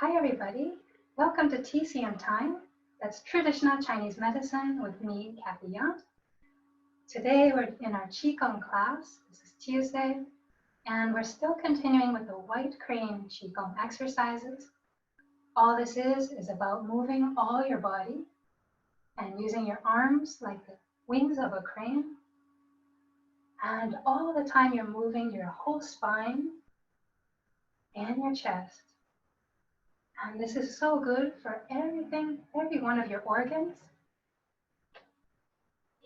Hi everybody, welcome to TCM Time. That's Traditional Chinese Medicine with me, Kathy Young. Today we're in our Qigong class. This is Tuesday, and we're still continuing with the white crane Qigong exercises. All this is about moving all your body and using your arms like the wings of a crane. And all the time you're moving your whole spine and your chest. And this is so good for everything, every one of your organs.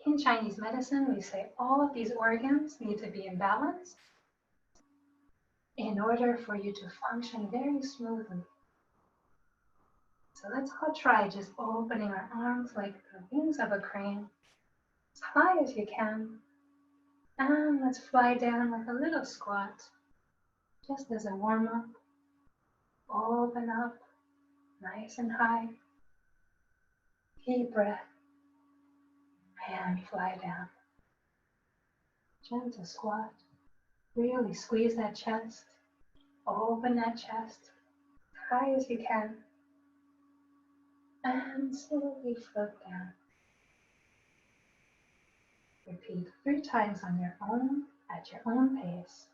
In Chinese medicine, we say all of these organs need to be in balance in order for you to function very smoothly. So let's all try just opening our arms like the wings of a crane, as high as you can. And let's fly down like a little squat, just as a warm-up. Open up, nice and high. Deep breath. And fly down. Gentle squat. Really squeeze that chest. Open that chest as high as you can. And slowly float down. Repeat 3 times on your own, at your own pace.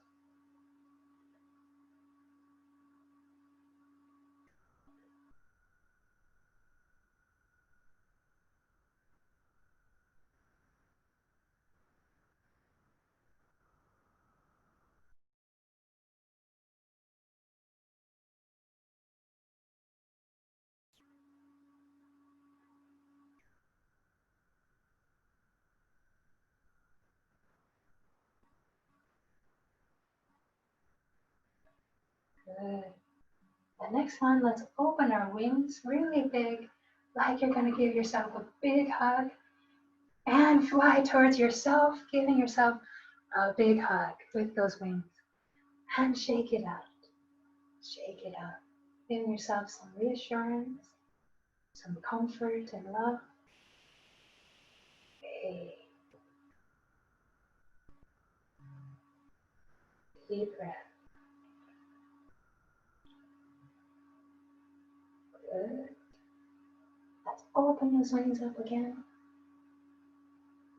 Good. The next one, let's open our wings really big, like you're going to give yourself a big hug. And fly towards yourself, giving yourself a big hug with those wings. And shake it out. Shake it out. Giving yourself some reassurance, some comfort and love. Hey. Deep breath. Good. Let's open those wings up again.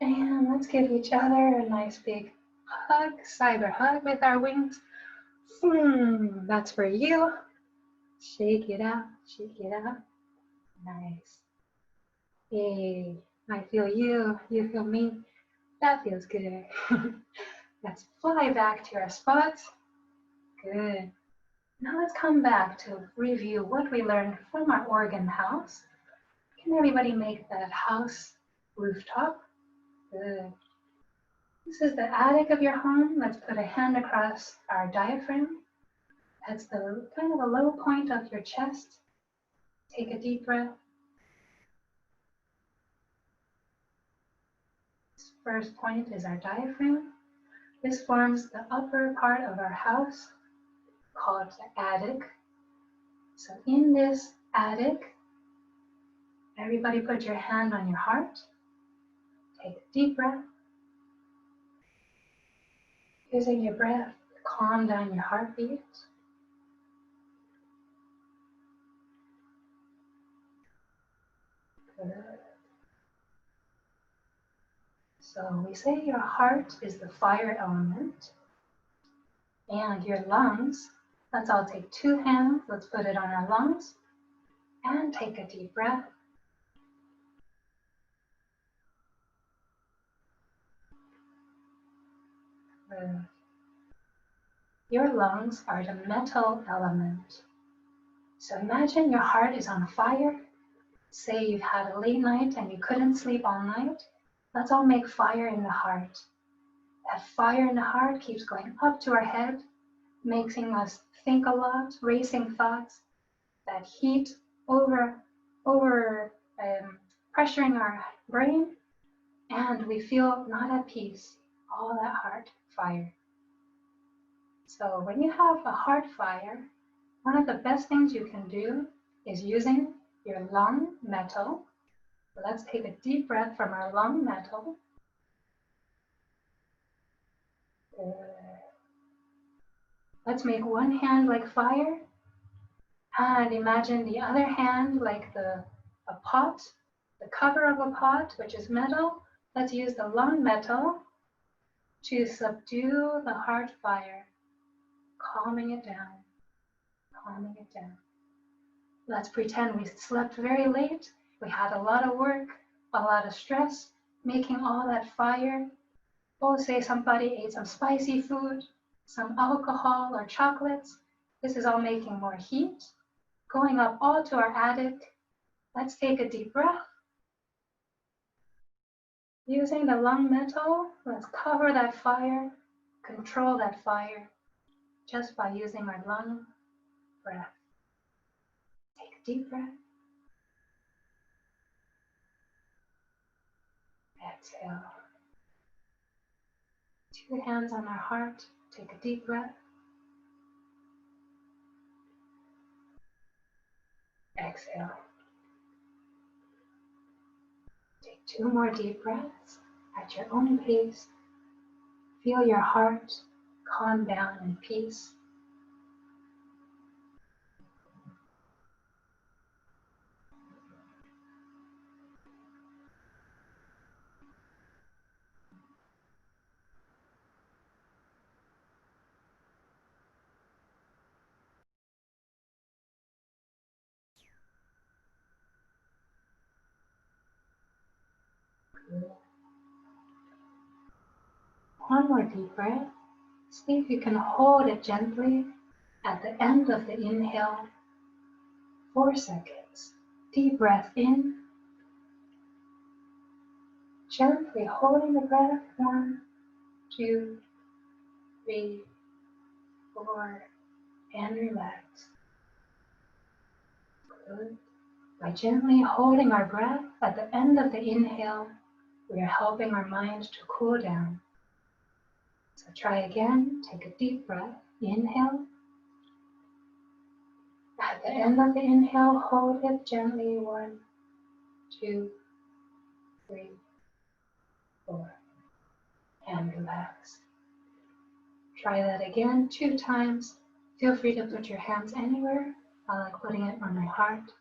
And let's give each other a nice big hug, cyber hug with our wings. That's for you. Shake it out, shake it out. Nice. Yay. I feel you, you feel me. That feels good. Let's fly back to our spots. Good. Now let's come back to review what we learned from our organ house. Can everybody make that house rooftop? Good. This is the attic of your home. Let's put a hand across our diaphragm. That's the kind of a low point of your chest. Take a deep breath. This first point is our diaphragm. This forms the upper part of our house, called the attic. So in this attic, everybody put your hand on your heart. Take a deep breath. Using your breath to calm down your heartbeat. Good. So we say your heart is the fire element, and your lungs, let's all take 2 hands, let's put it on our lungs, and take a deep breath. Good. Your lungs are the metal element. So imagine your heart is on fire. Say you've had a late night and you couldn't sleep all night. Let's all make fire in the heart. That fire in the heart keeps going up to our head, making us think a lot, racing thoughts. That heat pressuring our brain, and we feel not at peace. All that heart fire. So when you have a heart fire, one of the best things you can do is using your lung metal. So let's take a deep breath from our lung metal. Good. Let's make one hand like fire And imagine the other hand like a pot, the cover of a pot, which is metal. Let's use the lung metal to subdue the heart fire, calming it down, calming it down. Let's pretend we slept very late. We had a lot of work, a lot of stress, making all that fire. Oh, say somebody ate some spicy food, some alcohol or chocolates. This is all making more heat, going up all to our attic. Let's take a deep breath. Using the lung metal, let's cover that fire, control that fire, just by using our lung breath. Take a deep breath. Exhale. 2 hands on our heart. Take a deep breath. Exhale. Take 2 more deep breaths at your own pace. Feel your heart calm down in peace. Good. 1 more deep breath. See if you can hold it gently at the end of the inhale. 4 seconds. Deep breath in. Gently holding the breath. 1, 2, 3, 4, and relax. Good. By gently holding our breath at the end of the inhale, we are helping our mind to cool down. So try again. Take a deep breath. Inhale. At the end of the inhale, hold it gently. 1, 2, 3, 4, and relax. Try that again 2 times. Feel free to put your hands anywhere. I like putting it on my heart.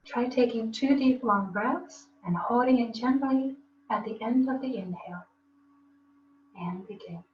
Try taking 2 deep long breaths and holding it gently at the end of the inhale. And begin.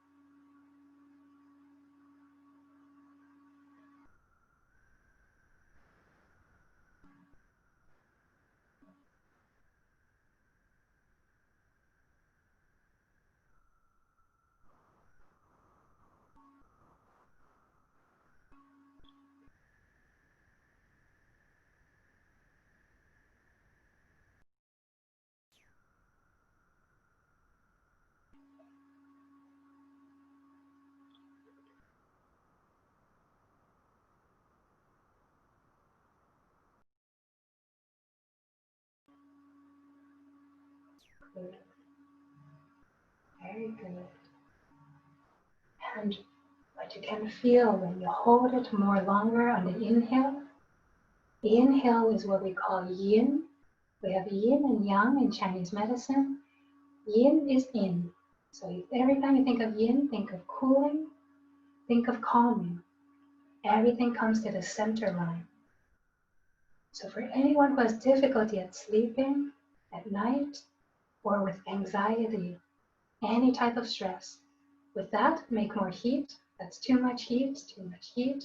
Good. Very good. And what you can feel when you hold it more longer on the inhale. The inhale is what we call yin. We have yin and yang in Chinese medicine. Yin is in. So every time you think of yin, think of cooling, think of calming. Everything comes to the center line. So for anyone who has difficulty at sleeping at night or with anxiety, any type of stress, with that, make more heat. That's too much heat, too much heat.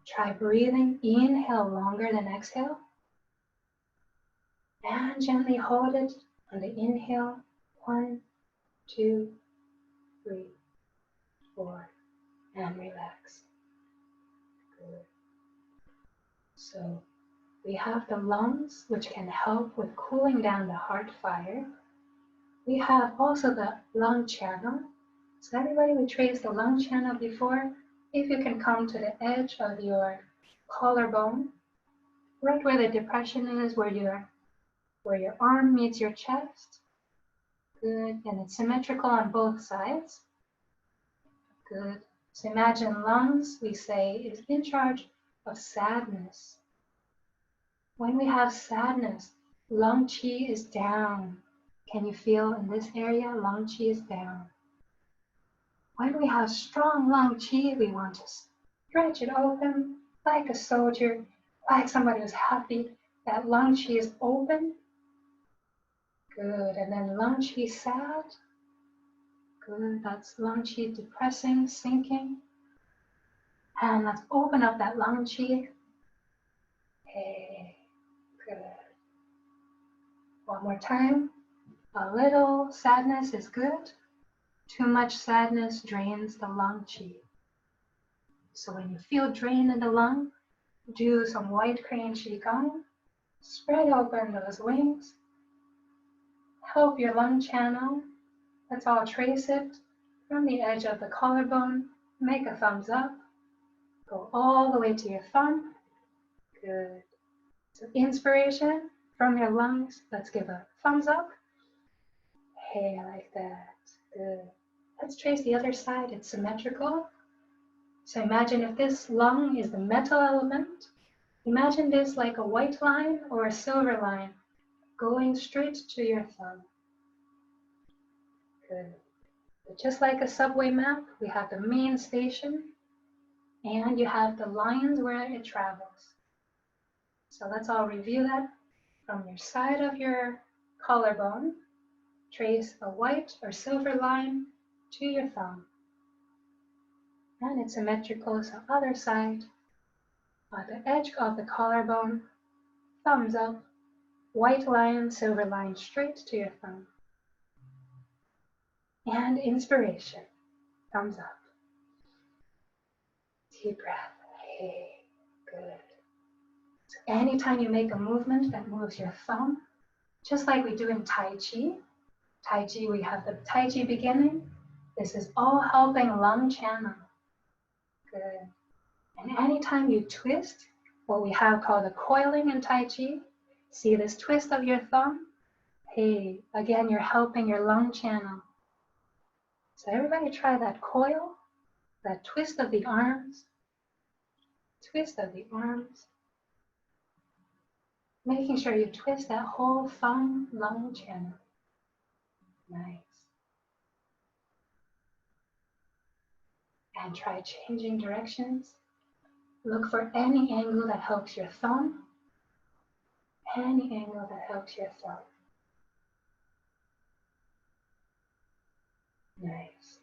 Try breathing, inhale longer than exhale. And gently hold it on the inhale. 1, 2, 3, 4, and relax. Good. So we have the lungs, which can help with cooling down the heart fire. We have also the lung channel. So everybody, we traced the lung channel before. If you can come to the edge of your collarbone, right where the depression is, where your arm meets your chest. Good, and it's symmetrical on both sides. Good. So imagine lungs, we say, is in charge of sadness. When we have sadness, lung qi is down. Can you feel in this area, lung qi is down. When we have strong lung qi, we want to stretch it open like a soldier, like somebody who's happy. That lung chi is open. Good. And then lung chi sad. Good. That's lung chi depressing, sinking. And let's open up that lung chi. Hey, good. One more time. A little sadness is good. Too much sadness drains the lung chi. So when you feel drain in the lung, do some white crane Qigong. Spread open those wings. Help your lung channel. Let's all trace it from the edge of the collarbone. Make a thumbs up. Go all the way to your thumb. Good. So inspiration from your lungs. Let's give a thumbs up. Hey, I like that. Good. Let's trace the other side. It's symmetrical. So imagine if this lung is the metal element. Imagine this like a white line or a silver line going straight to your thumb. Good. But just like a subway map, we have the main station and you have the lines where it travels. So let's all review that from your side of your collarbone. Trace a white or silver line to your thumb. And it's symmetrical, so other side. On the edge of the collarbone, thumbs up, white line, silver line straight to your thumb. And inspiration, thumbs up. Deep breath, hey, good. So anytime you make a movement that moves your thumb, just like we do in Tai Chi. Tai Chi, we have the Tai Chi beginning. This is all helping lung channel. Good. And anytime you twist, what we have called a coiling in Tai Chi, see this twist of your thumb? Hey, again, you're helping your lung channel. So everybody try that coil, that twist of the arms, twist of the arms. Making sure you twist that whole thumb lung channel. Nice. And try changing directions. Look for any angle that helps your thumb. Any angle that helps your thumb. Nice.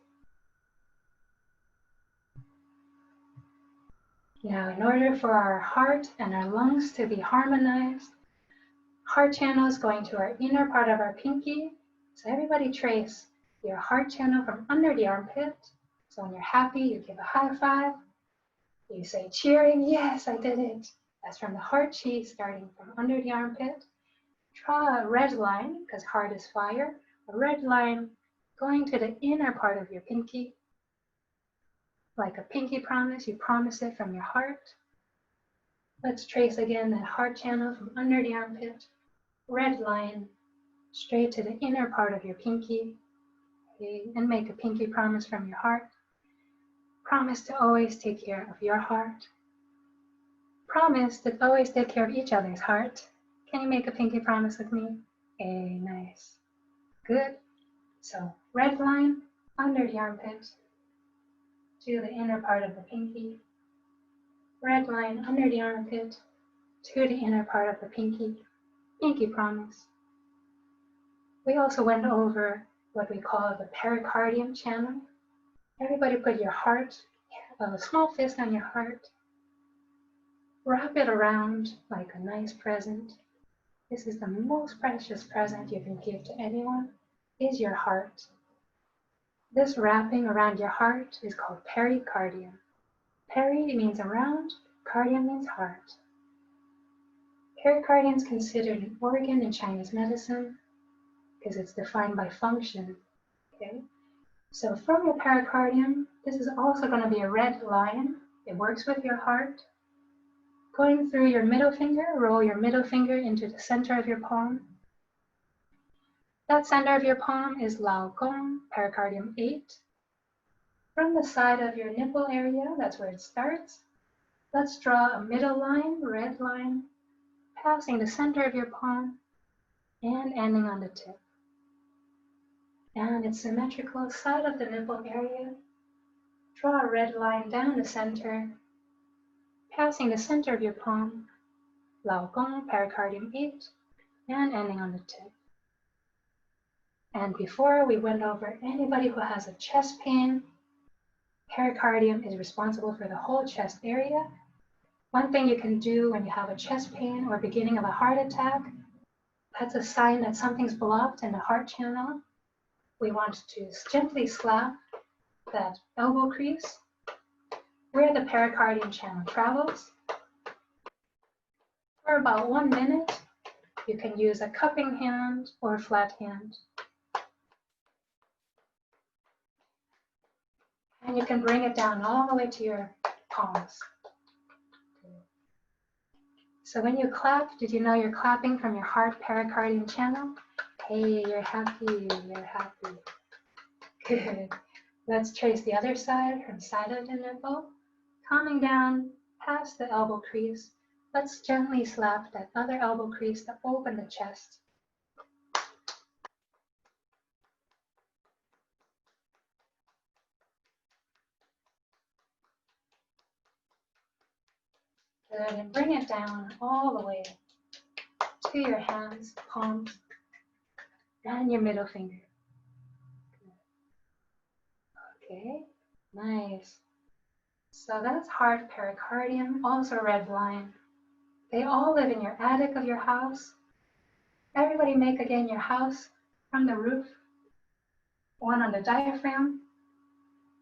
Now, in order for our heart and our lungs to be harmonized, heart channel is going to our inner part of our pinky. So everybody trace your heart channel from under the armpit. So when you're happy, you give a high five. You say cheering, yes, I did it. That's from the heart chi starting from under the armpit. Draw a red line, because heart is fire. A red line going to the inner part of your pinky. Like a pinky promise, you promise it from your heart. Let's trace again that heart channel from under the armpit. Red line straight to the inner part of your pinky. Okay, and make a pinky promise from your heart. Promise to always take care of your heart. Promise to always take care of each other's heart. Can you make a pinky promise with me? Hey, nice. Good. So red line under the armpit to the inner part of the pinky. Red line under the armpit to the inner part of the pinky. Pinky promise. We also went over what we call the pericardium channel. Everybody put your heart, a small fist on your heart. Wrap it around like a nice present. This is the most precious present you can give to anyone, is your heart. This wrapping around your heart is called pericardium. Peri means around, cardium means heart. Pericardium is considered an organ in Chinese medicine because it's defined by function. Okay? So from your pericardium, this is also going to be a red line. It works with your heart. Going through your middle finger, roll your middle finger into the center of your palm. That center of your palm is Lao Gong, pericardium 8. From the side of your nipple area, that's where it starts. Let's draw a middle line, red line, passing the center of your palm and ending on the tip. And it's symmetrical side of the nipple area. Draw a red line down the center, passing the center of your palm Lao Gong, pericardium 8, and ending on the tip. And before we went over anybody who has a chest pain, pericardium is responsible for the whole chest area. One thing you can do when you have a chest pain or beginning of a heart attack, that's a sign that something's blocked in the heart channel. We want to gently slap that elbow crease where the pericardium channel travels. For about 1 minute, you can use a cupping hand or a flat hand. And you can bring it down all the way to your palms. So when you clap, did you know you're clapping from your heart pericardium channel? Hey, you're happy, you're happy. Good. Let's trace the other side from side of the nipple, coming down past the elbow crease. Let's gently slap that other elbow crease to open the chest. Good, and bring it down all the way to your hands, palms, and your middle finger. Okay, nice. So that's heart pericardium, also red line. They all live in your attic of your house. Everybody make again your house from the roof, one on the diaphragm,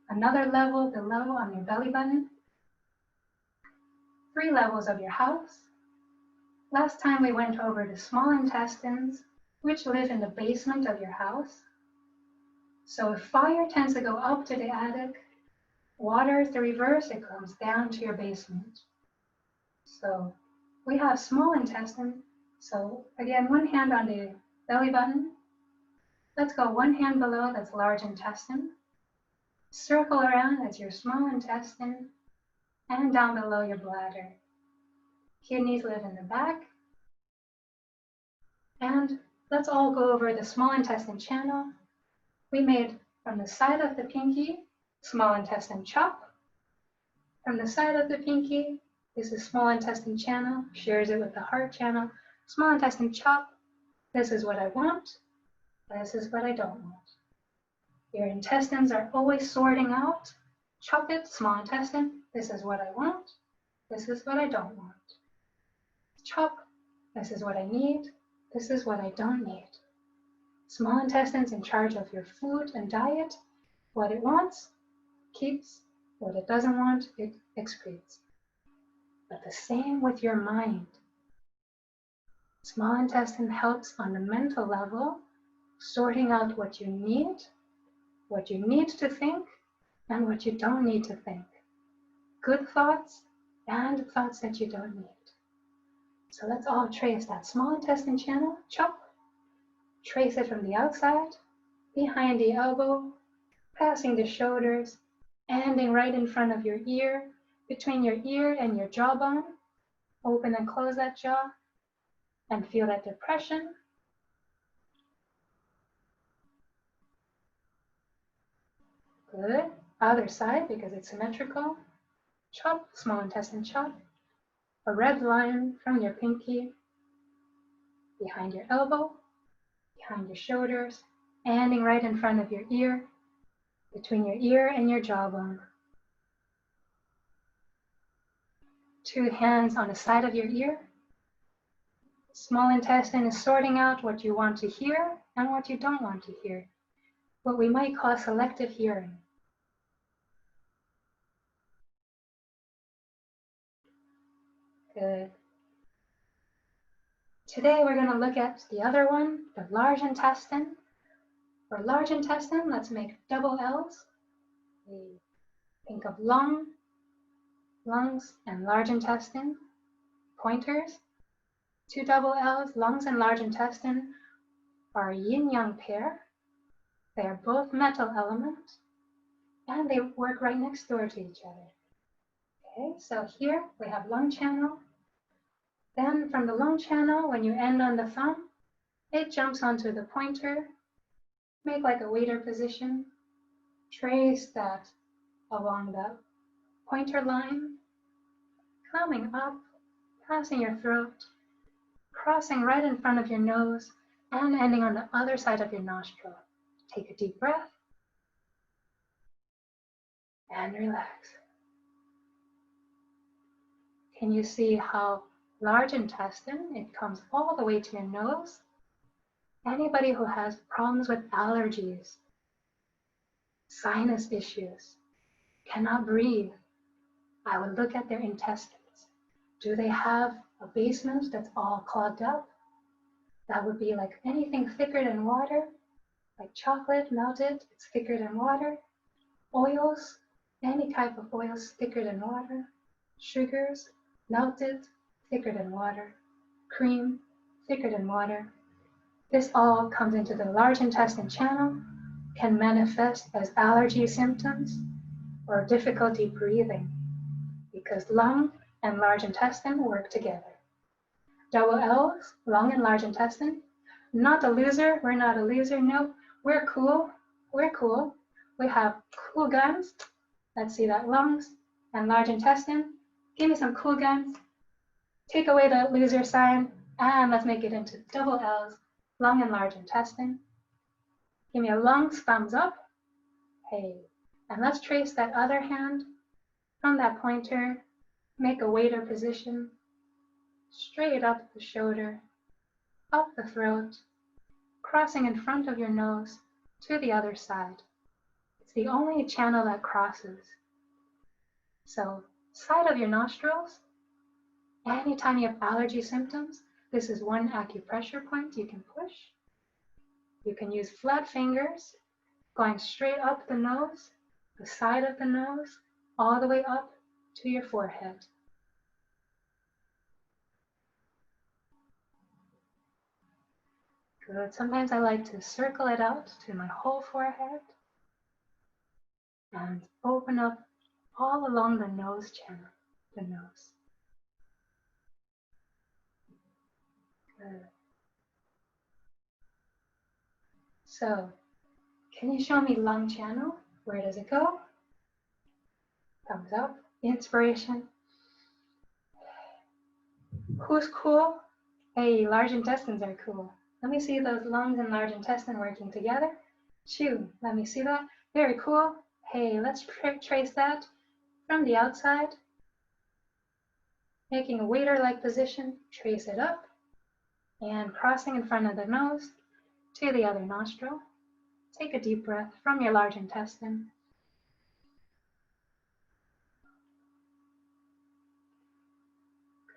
another level below on your belly button, 3 levels of your house. Last time we went over the small intestines, which live in the basement of your house. So if fire tends to go up to the attic, water is the reverse, it comes down to your basement. So we have small intestine. So again, one hand on the belly button. Let's go one hand below, that's large intestine. Circle around, that's your small intestine. And down below your bladder. Kidneys live in the back. And let's all go over the small intestine channel. We made from the side of the pinky, small intestine chop. From the side of the pinky, this is small intestine channel, shares it with the heart channel. Small intestine chop, this is what I want, this is what I don't want. Your intestines are always sorting out. Chop it, small intestine, this is what I want, this is what I don't want. Chop, this is what I need, this is what I don't need. Small intestine's in charge of your food and diet. What it wants, keeps. What it doesn't want, it excretes. But the same with your mind. Small intestine helps on the mental level, sorting out what you need to think, and what you don't need to think. Good thoughts and thoughts that you don't need. So let's all trace that small intestine channel, chop. Trace it from the outside, behind the elbow, passing the shoulders, ending right in front of your ear, between your ear and your jawbone. Open and close that jaw and feel that depression. Good. Other side, because it's symmetrical. Chop, small intestine chop. A red line from your pinky, behind your elbow, behind your shoulders, ending right in front of your ear, between your ear and your jawbone. 2 hands on the side of your ear. Small intestine is sorting out what you want to hear and what you don't want to hear, what we might call selective hearing. Good. Today we're going to look at the other one, the large intestine. For large intestine, let's make double L's. We think of lungs, and large intestine, pointers. 2 double L's, lungs and large intestine, are a yin-yang pair. They are both metal elements, and they work right next door to each other. Okay, so here we have lung channel. Then from the lung channel, when you end on the thumb, it jumps onto the pointer. Make like a waiter position. Trace that along the pointer line, coming up, passing your throat, crossing right in front of your nose and ending on the other side of your nostril. Take a deep breath and relax. Can you see how large intestine, it comes all the way to your nose? Anybody who has problems with allergies, sinus issues, cannot breathe, I would look at their intestines. Do they have a basement that's all clogged up? That would be like anything thicker than water, like chocolate melted, it's thicker than water. Oils, any type of oils thicker than water. Sugars, melted, thicker than water. Cream, thicker than water. This all comes into the large intestine channel, can manifest as allergy symptoms or difficulty breathing because lung and large intestine work together. Double L's, lung and large intestine. Not a loser, we're not a loser, no, we're cool, we're cool. We have cool guns. Let's see that, lungs and large intestine. Give me some cool guns. Take away the loser sign and let's make it into double L's, lung and large intestine. Give me a lungs thumbs up. Hey, and let's trace that other hand from that pointer. Make a waiter position. Straight up the shoulder, up the throat, crossing in front of your nose to the other side. It's the only channel that crosses. So, side of your nostrils, anytime you have allergy symptoms, this is one acupressure point you can push. You can use flat fingers, going straight up the nose, the side of the nose, all the way up to your forehead. Good. Sometimes I like to circle it out to my whole forehead and open up all along the nose channel, the nose. Good. So, can you show me lung channel? Where does it go? Thumbs up. Inspiration. Who's cool? Hey, large intestines are cool. Let me see those lungs and large intestine working together. Shoo, let me see that. Very cool. Hey, let's trace that from the outside. Making a waiter-like position, trace it up and crossing in front of the nose to the other nostril. Take a deep breath from your large intestine.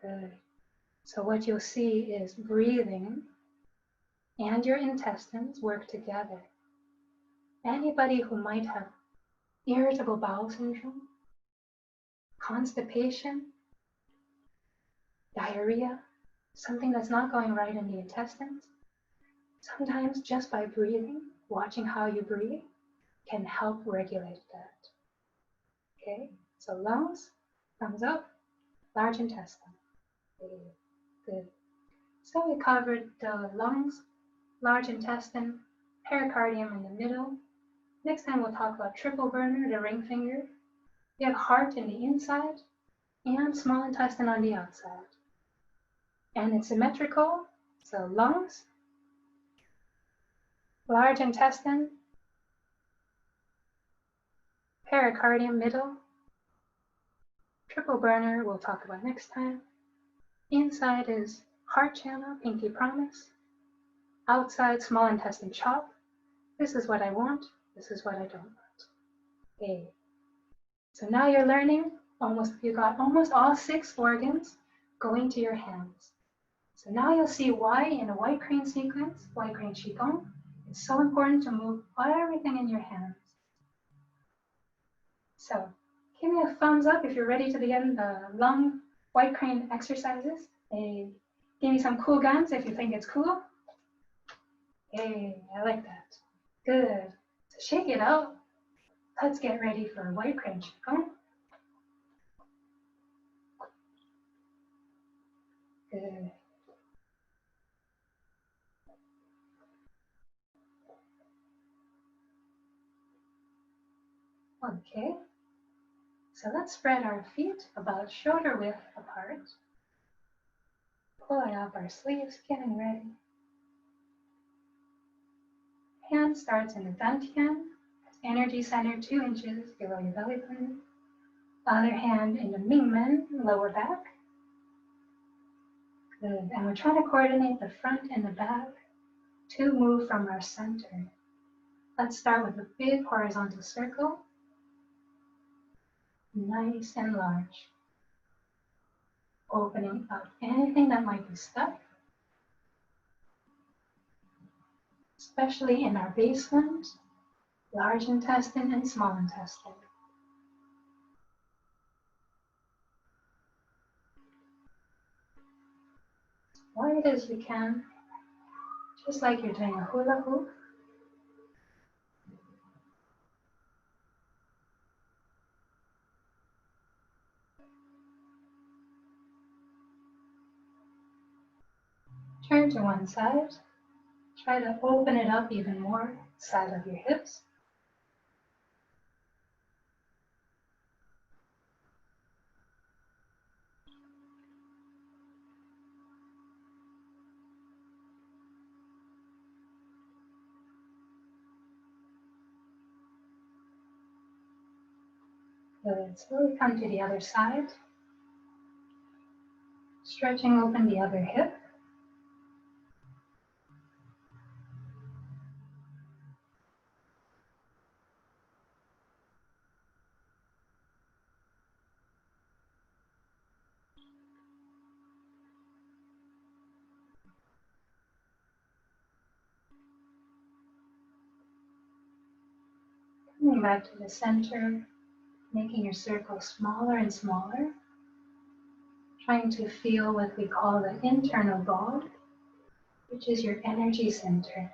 Good. So what you'll see is breathing and your intestines work together. Anybody who might have irritable bowel syndrome, constipation, diarrhea, something that's not going right in the intestines, sometimes just by breathing, watching how you breathe, can help regulate that. Okay, so lungs, thumbs up, large intestine. Okay, good. So we covered the lungs, large intestine, pericardium in the middle. Next time we'll talk about triple burner, the ring finger. You have heart in the inside and small intestine on the outside. And it's symmetrical, so lungs, large intestine, pericardium middle, triple burner we'll talk about next time. Inside is heart channel, pinky promise. Outside, small intestine chop. This is what I want, this is what I don't want. Okay. So now you're learning, you got almost all 6 organs going to your hands. So now you'll see why in a white crane sequence, white crane Qigong, it's so important to move everything in your hands. So give me a thumbs up if you're ready to begin the lung white crane exercises. Hey, give me some cool guns if you think it's cool. Hey, I like that. Good. So shake it out. Let's get ready for white crane Qigong. Good. Okay. So let's spread our feet about shoulder width apart. Pulling up our sleeves, getting ready. Hand starts in the dantian, energy center 2 inches below your belly button. Other hand in the mingmen, lower back. Good. And we're trying to coordinate the front and the back to move from our center. Let's start with a big horizontal circle, nice and large. Opening up anything that might be stuck, especially in our basement, large intestine and small intestine. Wide as you can, just like you're doing a hula hoop. Turn to one side. Try to open it up even more, side of your hips. Good. Slowly come to the other side. Stretching open the other hip. Coming back to the center, making your circle smaller and smaller. Trying to feel what we call the internal ball, which is your energy center.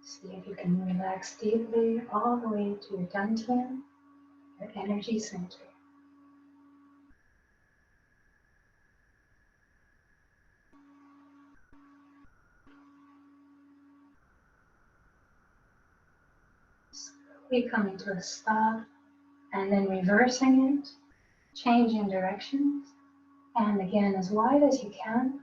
See if you can relax deeply all the way to your dantian, your energy center. Slowly coming to a stop and then reversing it, changing directions, and again as wide as you can.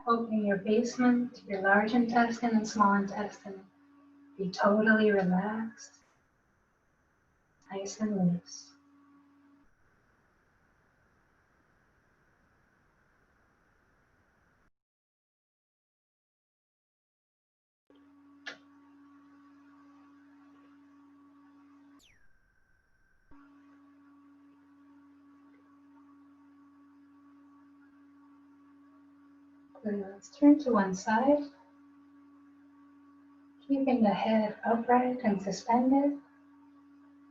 Hoping your basement, your large intestine and small intestine be totally relaxed, nice and loose. Good. Let's turn to one side, keeping the head upright and suspended.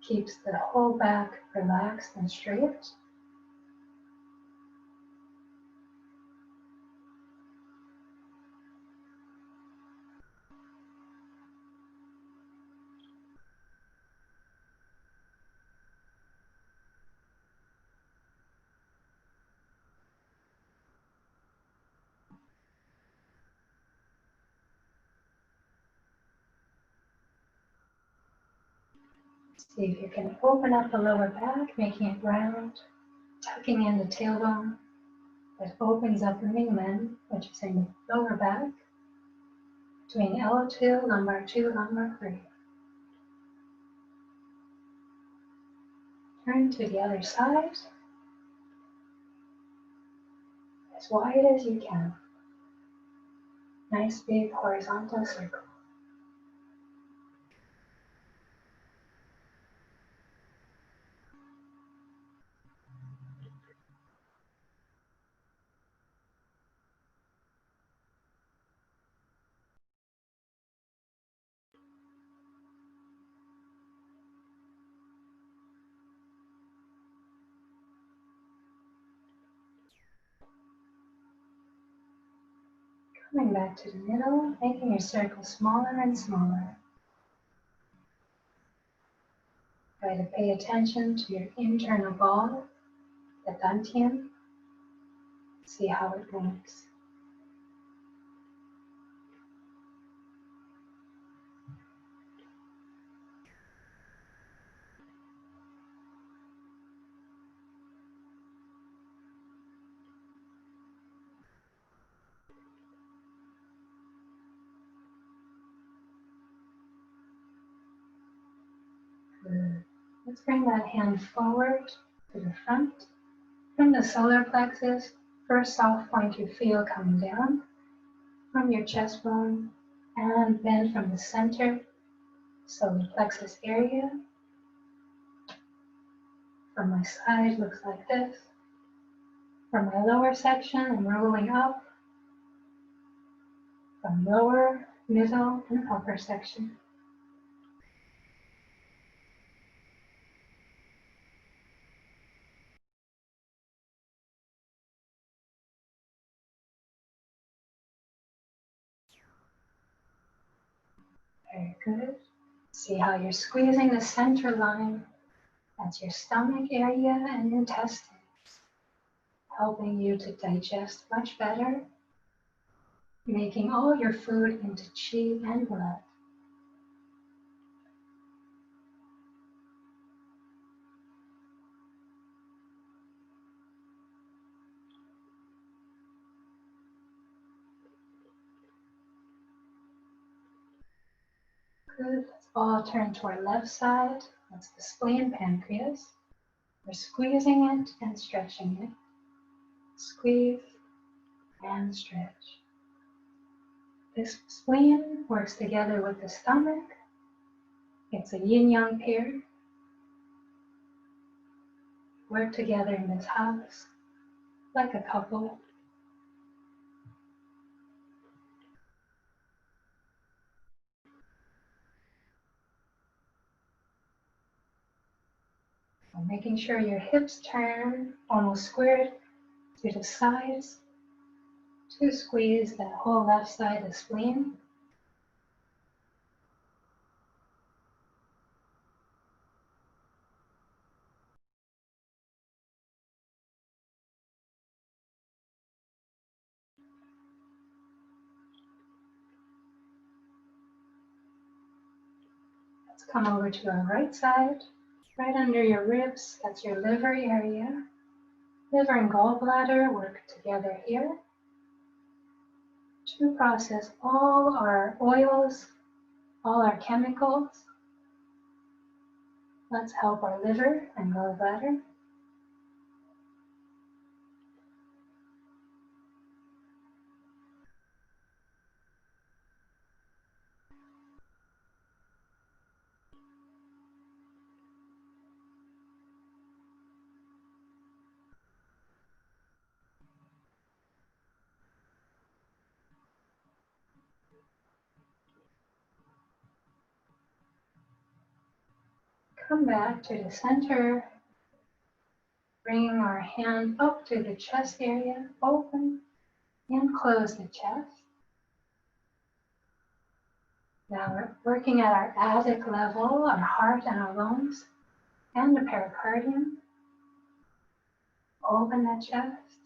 Keeps the whole back relaxed and straight. See if you can open up the lower back, making it round, tucking in the tailbone that opens up the mingmen, which is in the lower back, doing L2, lumbar 2, lumbar 3. Turn to the other side, as wide as you can. Nice big horizontal circle. Coming back to the middle, making your circle smaller and smaller. Try to pay attention to your internal ball, the dantian. See how it moves. Good. Let's bring that hand forward to the front. From the solar plexus, first soft point you feel coming down from your chest bone, and then from the center, solar plexus area. From my side, looks like this. From my lower section, I'm rolling up. From lower, middle, and upper section. Very good. See how you're squeezing the center line. That's your stomach area and intestines, helping you to digest much better, making all your food into qi and blood. Good. Let's all turn to our left side. That's the spleen pancreas. We're squeezing it and stretching it. Squeeze and stretch. This spleen works together with the stomach. It's a yin-yang pair. Work together in this house like a couple. So making sure your hips turn almost squared to the sides to squeeze that whole left side of the spleen. Let's come over to our right side, right under your ribs. That's your liver area. Liver and gallbladder work together here to process all our oils, all our chemicals. Let's help our liver and gallbladder. Come back to the center. Bring our hand up to the chest area, open and close the chest. Now we're working at our attic level, our heart and our lungs, and the pericardium. Open that chest,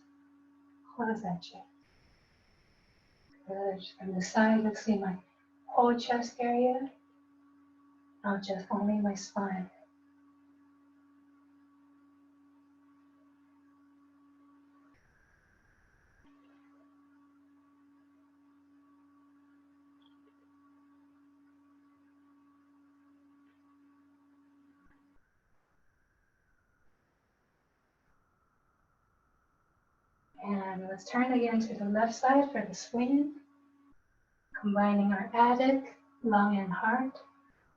close that chest. Good. From the side, you'll see my whole chest area, not just only my spine. And let's turn again to the left side for the spleen, combining our attic, lung, and heart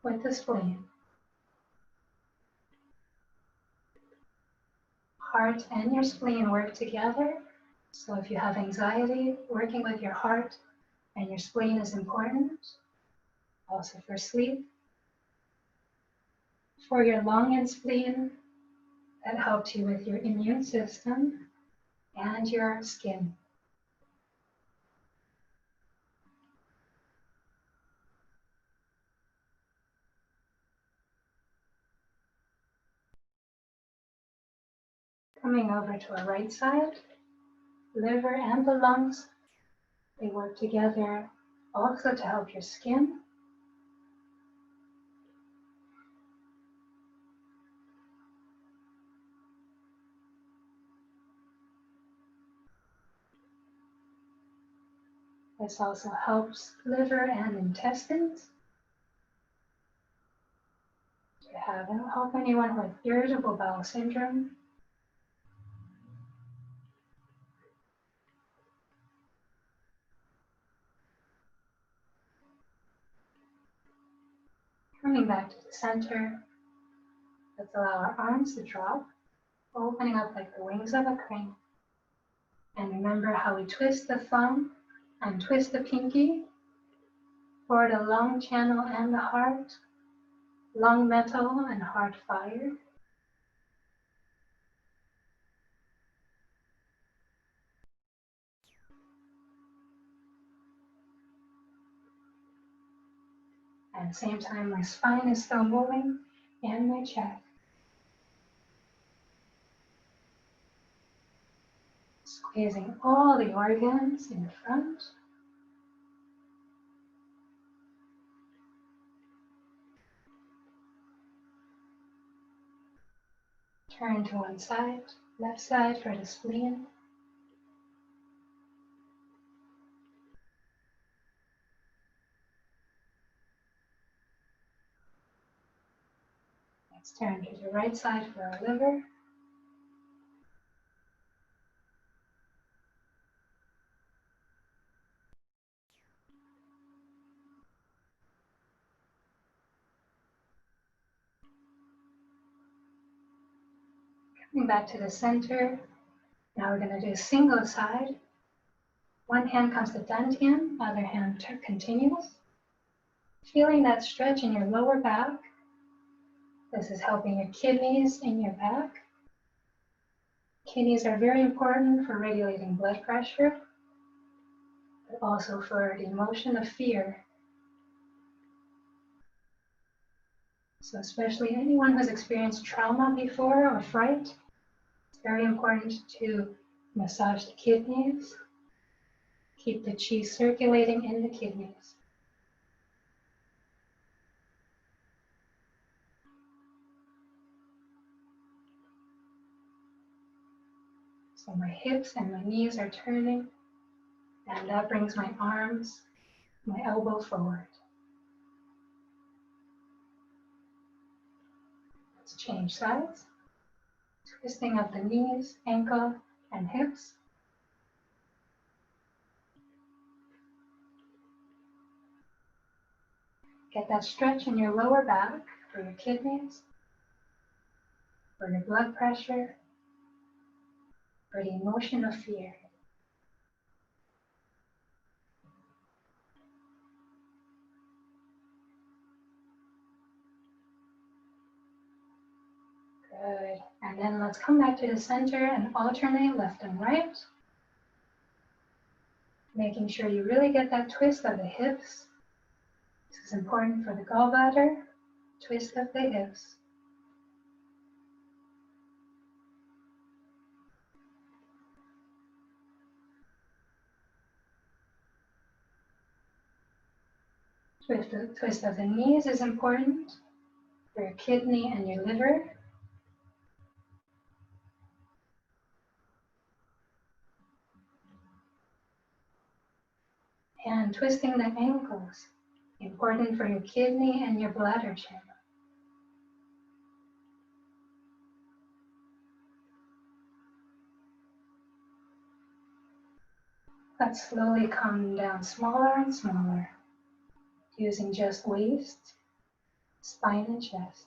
with the spleen. Heart and your spleen work together. So if you have anxiety, working with your heart and your spleen is important. Also for sleep. For your lung and spleen, that helps you with your immune system and your skin. Coming over to our right side, liver and the lungs, they work together also to help your skin. This also helps liver and intestines. To help anyone with irritable bowel syndrome. Coming back to the center, let's allow our arms to drop, opening up like the wings of a crane. And remember how we twist the thumb and twist the pinky for the lung channel and the heart, lung metal and heart fire. At the same time, my spine is still moving and my chest. Squeezing all the organs in the front. Turn to one side, left side for the spleen. Let's turn to the right side for our liver. Coming back to the center. Now we're going to do single side. One hand comes to dantian, other hand continues. Feeling that stretch in your lower back. This is helping your kidneys in your back. Kidneys are very important for regulating blood pressure, but also for the emotion of fear. So especially anyone who's experienced trauma before or fright, it's very important to massage the kidneys, keep the qi circulating in the kidneys. So my hips and my knees are turning, and that brings my arms, my elbow forward. Let's change sides. Twisting of the knees, ankle, and hips. Get that stretch in your lower back for your kidneys, for your blood pressure, for the emotion of fear. Good. And then let's come back to the center and alternate left and right. Making sure you really get that twist of the hips. This is important for the gallbladder. Twist of the hips. Twist of the knees is important for your kidney and your liver. And twisting the ankles, important for your kidney and your bladder channel. Let's slowly come down smaller and smaller, using just waist, spine, and chest.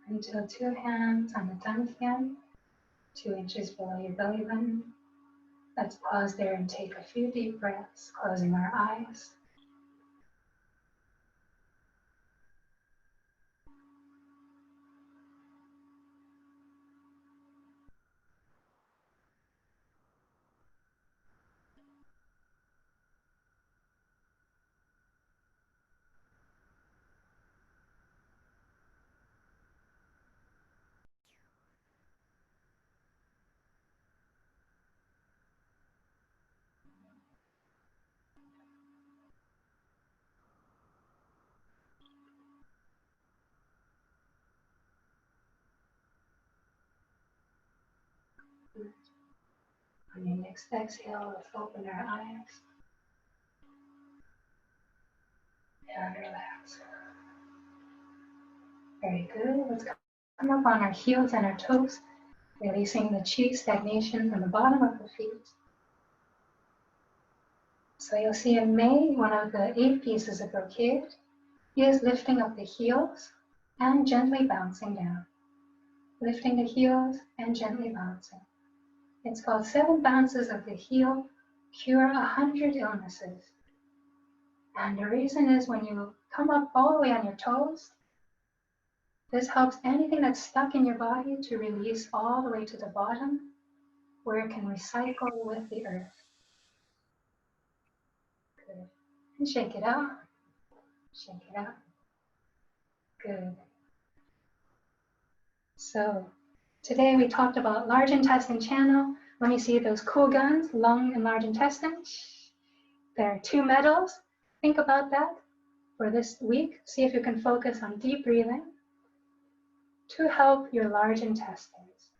Until two hands on the dantian, 2 inches below your belly button. Let's pause there and take a few deep breaths, closing our eyes. On your next exhale, let's open our eyes and relax. Very good. Let's come up on our heels and our toes, releasing the chi stagnation from the bottom of the feet. So you'll see in May, one of the 8 pieces of brocade is lifting up the heels and gently bouncing down. Lifting the heels and gently bouncing. It's called 7 bounces of the heel, cure 100 illnesses. And the reason is when you come up all the way on your toes, this helps anything that's stuck in your body to release all the way to the bottom, where it can recycle with the earth. Good. And shake it out. Shake it out. Good. So today we talked about large intestine channel. Let me see those cool guns, lung and large intestine. There are 2 medals. Think about that for this week. See if you can focus on deep breathing to help your large intestines.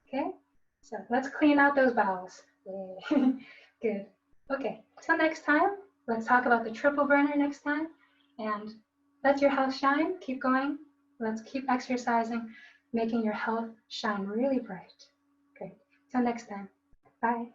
Okay? So let's clean out those bowels. Good. Okay, till next time, let's talk about the triple burner next time. And let your health shine. Keep going. Let's keep exercising, making your health shine really bright. Great. Till next time. Bye.